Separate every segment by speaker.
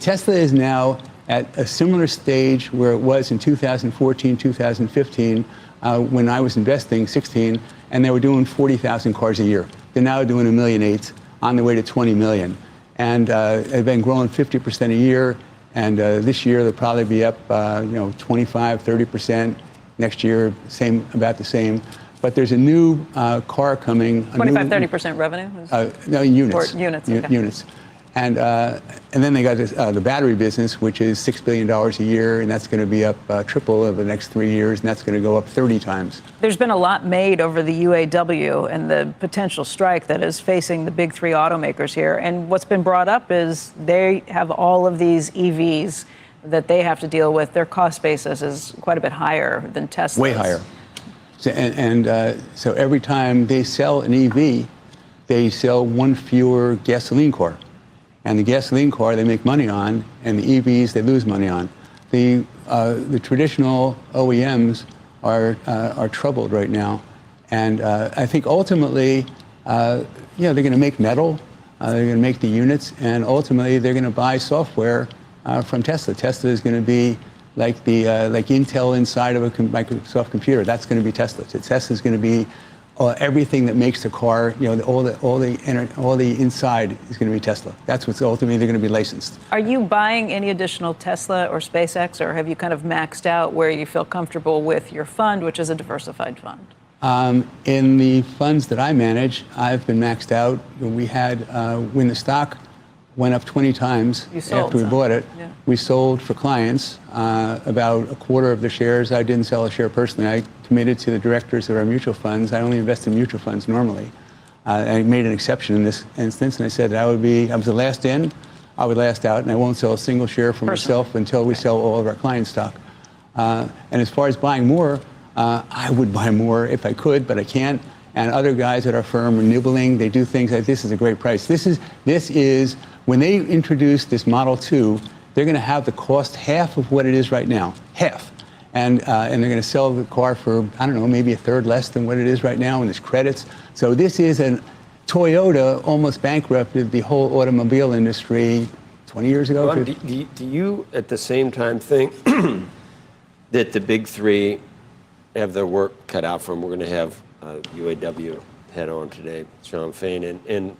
Speaker 1: Tesla is now at a similar stage where it was in 2014, 2015, when I was investing 16, and they were doing 40,000 cars a year. They're now doing 1.8 million, on the way to 20 million. And they've been growing 50% a year. And this year, they'll probably be up, 25, 30%. Next year, about the same. But there's a new car coming.
Speaker 2: 25, 30% revenue?
Speaker 1: No, units.
Speaker 2: Or units, okay.
Speaker 1: Units. And then they got this, the battery business, which is $6 billion a year, and that's going to be up triple over the next 3 years, and that's going to go up 30 times.
Speaker 2: There's been a lot made over the UAW and the potential strike that is facing the big three automakers here. And what's been brought up is they have all of these EVs that they have to deal with. Their cost basis is quite a bit higher than Tesla's.
Speaker 1: Way higher. So every time they sell an EV, they sell one fewer gasoline car. And the gasoline car they make money on, and the EVs they lose money on. The traditional OEMs are troubled right now, and I think ultimately, they're going to make metal, they're going to make the units, and ultimately they're going to buy software from Tesla. Tesla is going to be like Intel inside of a Microsoft computer. That's going to be Tesla. Tesla is going to be everything that makes the car, all the inside is going to be Tesla. That's what's ultimately they're going to be licensed.
Speaker 2: Are you buying any additional Tesla or SpaceX, or have you kind of maxed out where you feel comfortable with your fund, which is a diversified fund?
Speaker 1: In the funds that I manage, I've been maxed out. We had, when the stock went up 20 times after we bought it, we sold for clients about a quarter of the shares. I didn't sell a share personally. I committed to the directors of our mutual funds. I only invest in mutual funds normally. I made an exception in this instance, and I said I was the last in, I would last out, and I won't sell a single share for myself until we sell all of our client stock. And as far as buying more, I would buy more if I could, but I can't. And other guys at our firm are nibbling. They do things like, this is a great price. This is when they introduce this Model 2, they're going to have the cost half of what it is right now, half. And they're going to sell the car for, I don't know, maybe a third less than what it is right now, and there's credits. So this is Toyota almost bankrupted the whole automobile industry 20 years ago.
Speaker 3: Ron, do you at the same time think that the big three have their work cut out for them? We're going to have UAW head on today, Sean Fain, and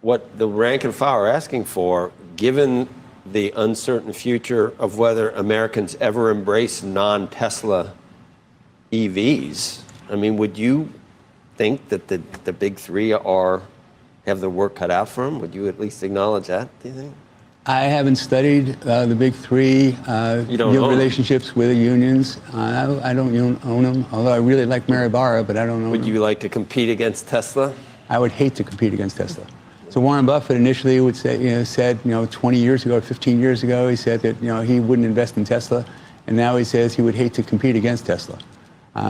Speaker 3: what the rank and file are asking for, given the uncertain future of whether Americans ever embrace non-Tesla EVs. I mean, would you think that the big three have their work cut out for them? Would you at least acknowledge that, do you think?
Speaker 1: I haven't studied the big three relationships with the unions. I don't own them, although I really like Mary Barra, but I don't own them.
Speaker 3: Would you like to compete against Tesla?
Speaker 1: I would hate to compete against Tesla. So Warren Buffett initially would say, said 20 years ago, 15 years ago, he said that he wouldn't invest in Tesla, and now he says he would hate to compete against Tesla.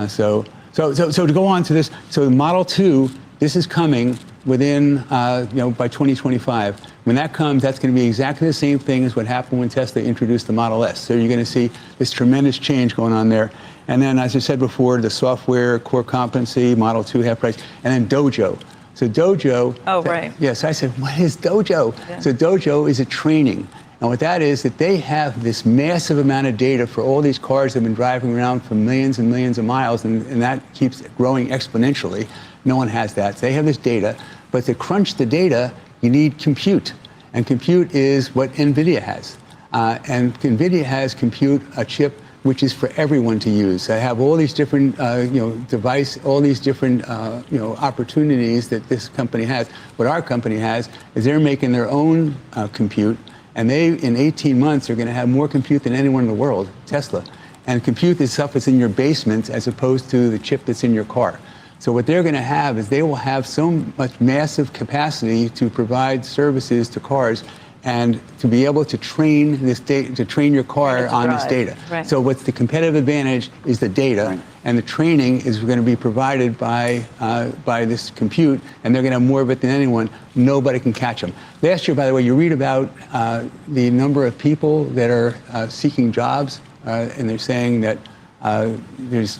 Speaker 1: So to go on to this, so the Model 2, this is coming within by 2025. When that comes, that's going to be exactly the same thing as what happened when Tesla introduced the Model S. So you're going to see this tremendous change going on there. And then, as I said before, the software, core competency, Model 2, half price, and then Dojo. So Dojo.
Speaker 2: Oh, right.
Speaker 1: Yes, I said, what is Dojo?
Speaker 2: Yeah.
Speaker 1: So Dojo is a training. And what that is, that they have this massive amount of data for all these cars that have been driving around for millions and millions of miles, and that keeps growing exponentially. No one has that. So they have this data. But to crunch the data, you need compute. And compute is what NVIDIA has. And NVIDIA has compute, a chip, which is for everyone to use. They have all these different, all these different, opportunities that this company has. What our company has is they're making their own compute, and they, in 18 months, are going to have more compute than anyone in the world, Tesla. And compute is stuff that's in your basement as opposed to the chip that's in your car. So what they're going to have is they will have so much massive capacity to provide services to cars and to be able to train this data, to train your car on this data.
Speaker 2: Right.
Speaker 1: So what's the competitive advantage is the data, and the training is going to be provided by this compute, and they're going to have more of it than anyone. Nobody can catch them. Last year, by the way, you read about the number of people that are seeking jobs, and they're saying that there's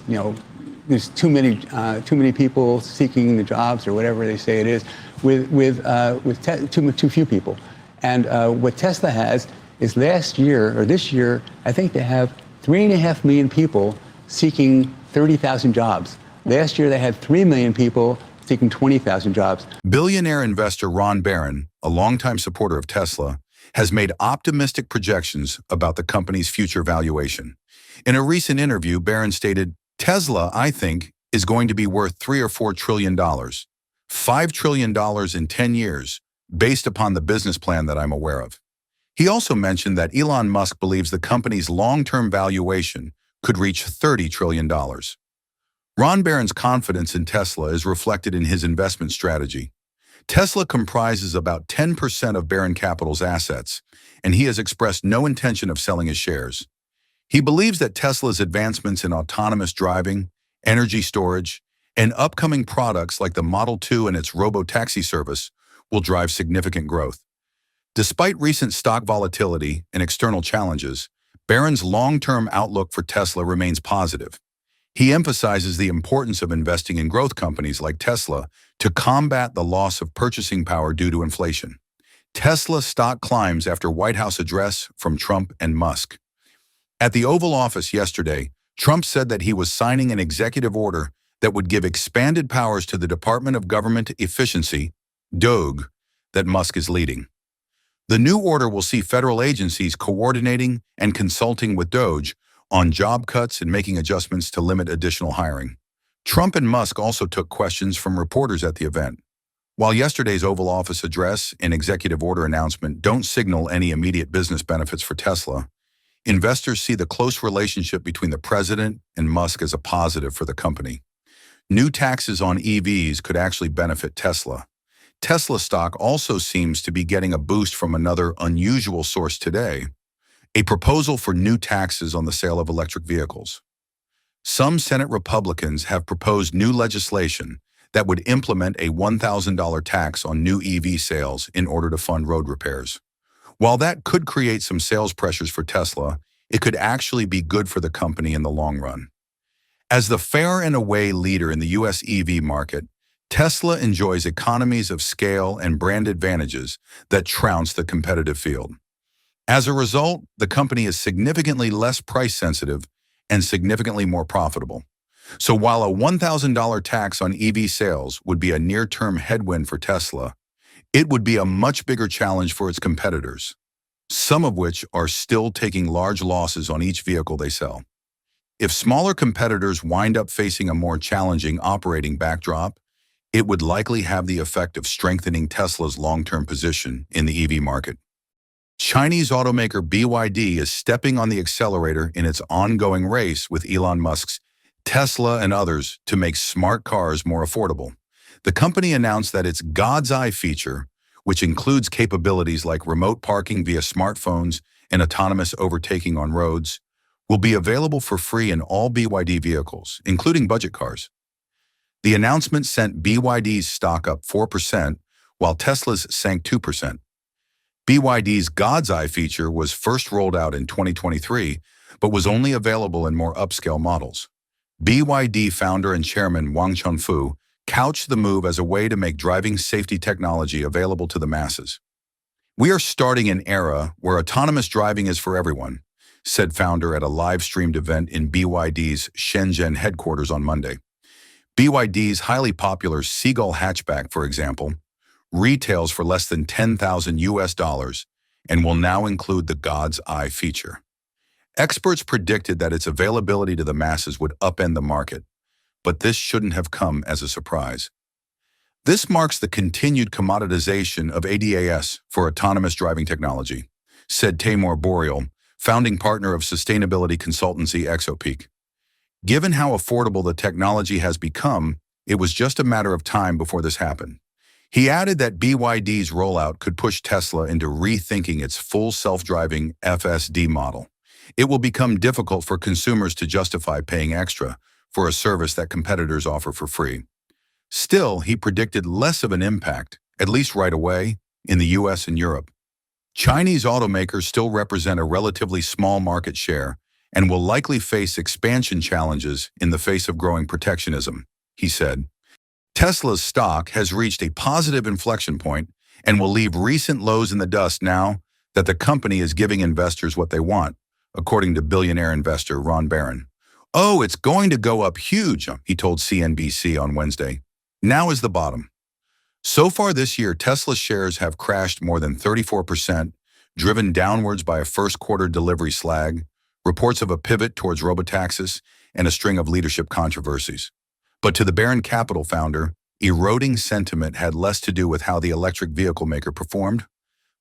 Speaker 1: too many people seeking the jobs, or whatever they say it is, with too few people. And what Tesla has is last year, or this year, I think they have 3.5 million people seeking 30,000 jobs. Last year, they had 3 million people seeking 20,000 jobs.
Speaker 4: Billionaire investor Ron Barron, a longtime supporter of Tesla, has made optimistic projections about the company's future valuation. In a recent interview, Barron stated, "Tesla, I think, is going to be worth $3 or $4 trillion, $5 trillion in 10 years, based upon the business plan that I'm aware of." He also mentioned that Elon Musk believes the company's long-term valuation could reach $30 trillion. Ron Barron's confidence in Tesla is reflected in his investment strategy. Tesla comprises about 10% of Barron Capital's assets, and he has expressed no intention of selling his shares. He believes that Tesla's advancements in autonomous driving, energy storage, and upcoming products like the Model 2 and its robo-taxi service will drive significant growth. Despite recent stock volatility and external challenges, Barron's long-term outlook for Tesla remains positive. He emphasizes the importance of investing in growth companies like Tesla to combat the loss of purchasing power due to inflation. Tesla stock climbs after White House address from Trump and Musk. At the Oval Office yesterday, Trump said that he was signing an executive order that would give expanded powers to the Department of Government Efficiency, DOGE, that Musk is leading. The new order will see federal agencies coordinating and consulting with DOGE on job cuts and making adjustments to limit additional hiring. Trump and Musk also took questions from reporters at the event. While yesterday's Oval Office address and executive order announcement don't signal any immediate business benefits for Tesla, investors see the close relationship between the president and Musk as a positive for the company. New taxes on EVs could actually benefit Tesla. Tesla stock also seems to be getting a boost from another unusual source today, a proposal for new taxes on the sale of electric vehicles. Some Senate Republicans have proposed new legislation that would implement a $1,000 tax on new EV sales in order to fund road repairs. While that could create some sales pressures for Tesla, it could actually be good for the company in the long run. As the far and away leader in the U.S. EV market, Tesla enjoys economies of scale and brand advantages that trounce the competitive field. As a result, the company is significantly less price sensitive and significantly more profitable. So while a $1,000 tax on EV sales would be a near-term headwind for Tesla, it would be a much bigger challenge for its competitors, some of which are still taking large losses on each vehicle they sell. If smaller competitors wind up facing a more challenging operating backdrop, it would likely have the effect of strengthening Tesla's long-term position in the EV market. Chinese automaker BYD is stepping on the accelerator in its ongoing race with Elon Musk's Tesla and others to make smart cars more affordable. The company announced that its God's Eye feature, which includes capabilities like remote parking via smartphones and autonomous overtaking on roads, will be available for free in all BYD vehicles, including budget cars. The announcement sent BYD's stock up 4%, while Tesla's sank 2%. BYD's God's Eye feature was first rolled out in 2023, but was only available in more upscale models. BYD founder and chairman Wang Chunfu couched the move as a way to make driving safety technology available to the masses. "We are starting an era where autonomous driving is for everyone," said founder at a live-streamed event in BYD's Shenzhen headquarters on Monday. BYD's highly popular Seagull hatchback, for example, retails for less than $10,000 and will now include the God's Eye feature. Experts predicted that its availability to the masses would upend the market, but this shouldn't have come as a surprise. This marks the continued commoditization of ADAS for autonomous driving technology, said Taimur Boreal, founding partner of sustainability consultancy Exopeak. Given how affordable the technology has become, it was just a matter of time before this happened. He added that BYD's rollout could push Tesla into rethinking its full self-driving FSD model. It will become difficult for consumers to justify paying extra for a service that competitors offer for free. Still, he predicted less of an impact, at least right away, in the US and Europe. Chinese automakers still represent a relatively small market share and will likely face expansion challenges in the face of growing protectionism, he said. Tesla's stock has reached a positive inflection point and will leave recent lows in the dust now that the company is giving investors what they want, according to billionaire investor Ron Barron. "Oh, it's going to go up huge," he told CNBC on Wednesday. "Now is the bottom." So far this year, Tesla shares have crashed more than 34%, driven downwards by a first-quarter delivery slag, reports of a pivot towards robotaxis, and a string of leadership controversies. But to the Barron Capital founder, eroding sentiment had less to do with how the electric vehicle maker performed,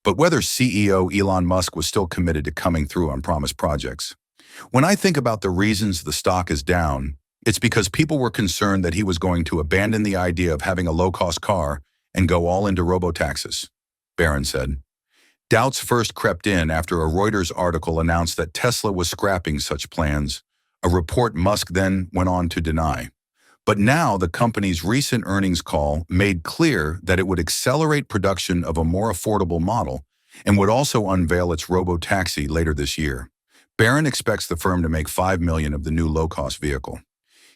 Speaker 4: but whether CEO Elon Musk was still committed to coming through on promised projects. "When I think about the reasons the stock is down, it's because people were concerned that he was going to abandon the idea of having a low-cost car and go all into robotaxis," Barron said. Doubts first crept in after a Reuters article announced that Tesla was scrapping such plans, a report Musk then went on to deny. But now the company's recent earnings call made clear that it would accelerate production of a more affordable model and would also unveil its robo-taxi later this year. Barron expects the firm to make $5 million of the new low-cost vehicle.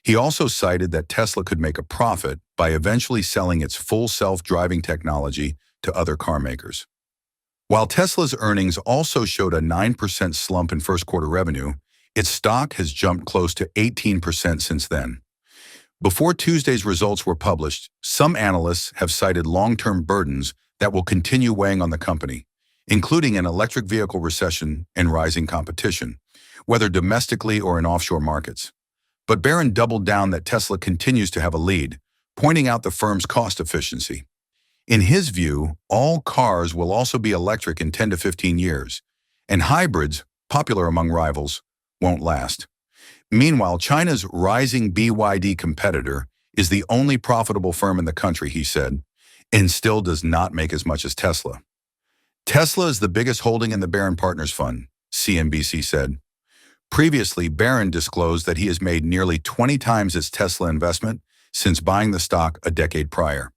Speaker 4: He also cited that Tesla could make a profit by eventually selling its full self-driving technology to other car makers. While Tesla's earnings also showed a 9% slump in first-quarter revenue, its stock has jumped close to 18% since then. Before Tuesday's results were published, some analysts have cited long-term burdens that will continue weighing on the company, including an electric vehicle recession and rising competition, whether domestically or in offshore markets. But Barron doubled down that Tesla continues to have a lead, pointing out the firm's cost efficiency. In his view, all cars will also be electric in 10 to 15 years, and hybrids, popular among rivals, won't last. Meanwhile, China's rising BYD competitor is the only profitable firm in the country, he said, and still does not make as much as Tesla. Tesla is the biggest holding in the Barron Partners Fund, CNBC said. Previously, Barron disclosed that he has made nearly 20 times its Tesla investment since buying the stock a decade prior.